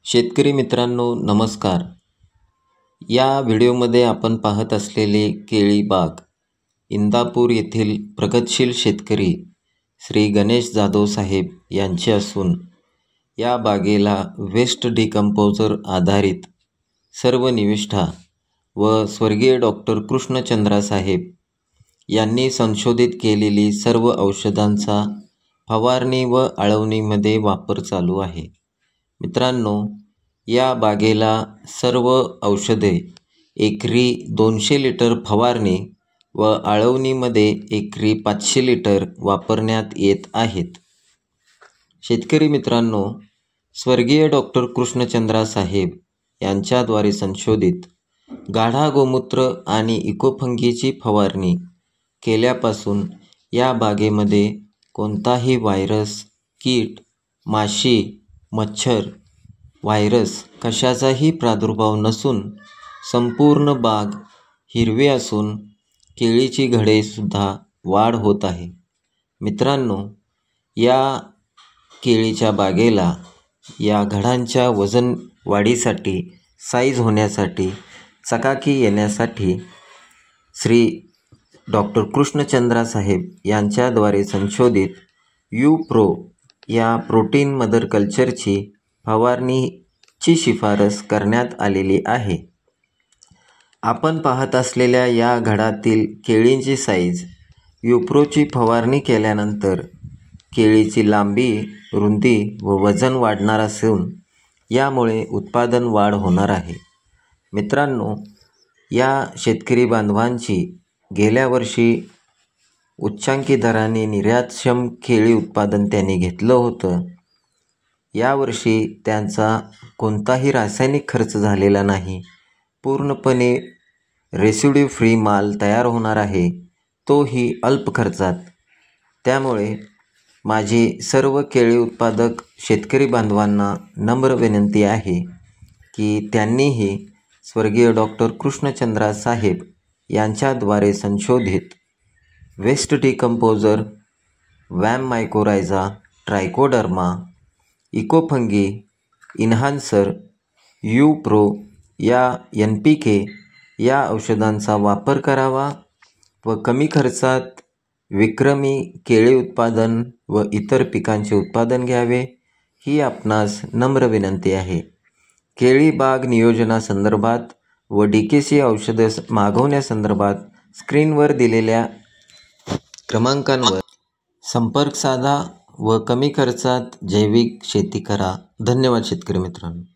शेतकरी मित्रांनो नमस्कार. या व्हिडिओमध्ये आपण पाहत असलेले केळी बाग इंदापूर येथील प्रगतशील शेतकरी श्री गणेश जाधव साहेब यांचे असून या बागेला वेस्ट डिकंपोजर आधारित सर्व निविष्ठा व स्वर्गीय डॉक्टर कृष्णचंद्रा साहेब यांनी संशोधित केलेली सर्व औषधांचा फवारणी व आळवणीमध्ये वापर चालू आहे. मित्रांनो, या बागेला सर्व औषधे एकरी 200 लिटर फवारणी व आळवणीमध्ये एकरी 500 लिटर वापरण्यात येत आहेत. शेतकरी मित्रांनो, स्वर्गीय डॉक्टर कृष्णचंद्रा साहेब यांच्याद्वारे संशोधित गाढा गोमूत्र आणि इकोफंगीची फवारणी केल्यापासून या बागेमध्ये कोणताही व्हायरस, कीड, माशी, मच्छर, व्हायरस कशाचाही प्रादुर्भाव नसून संपूर्ण बाग हिरवी असून केळीची घडेसुद्धा वाढ होत आहे. मित्रांनो, या केळीच्या बागेला या घडांच्या वजन वाढीसाठी, साईज होण्यासाठी, चकाकी येण्यासाठी श्री डॉक्टर कृष्णचंद्रा साहेब यांच्याद्वारे संशोधित U-Pro या प्रोटीन मदर कल्चरची फवारणीची शिफारस करण्यात आलेली आहे. आपण पाहत असलेल्या या घडातील केळींची साईज U-Proची फवारणी केल्यानंतर केळीची लांबी, रुंदी व वजन वाढणार असून यामुळे उत्पादन वाढ होणार आहे. मित्रांनो, या शेतकरी बांधवांची गेल्या वर्षी उच्चांकी दराने निर्यातक्षम केळी उत्पादन त्यांनी घेतलं होतं. यावर्षी त्यांचा कोणताही रासायनिक खर्च झालेला नाही. पूर्णपणे रेसिड्यू फ्री माल तयार होणार आहे, तोही अल्प खर्चात. त्यामुळे माझी सर्व केळी उत्पादक शेतकरी बांधवांना नम्र विनंती आहे की त्यांनीही स्वर्गीय डॉक्टर कृष्णचंद्रा साहेब यांच्याद्वारे संशोधित waste decomposer, वॅम mycorrhiza, Trichoderma, इकोफंगी, इन्हान्सर, U-Pro या NPK या औषधांचा वापर करावा व कमी खर्चात विक्रमी केळी उत्पादन व इतर पिकांचे उत्पादन घ्यावे, ही आपणास नम्र विनंती आहे. केळी बाग नियोजनासंदर्भात व DKC औषधे मागवण्यासंदर्भात स्क्रीनवर दिलेल्या क्रमांकांवर संपर्क साधा व कमी खर्चात जैविक शेती करा. धन्यवाद शेतकरी मित्रांनो.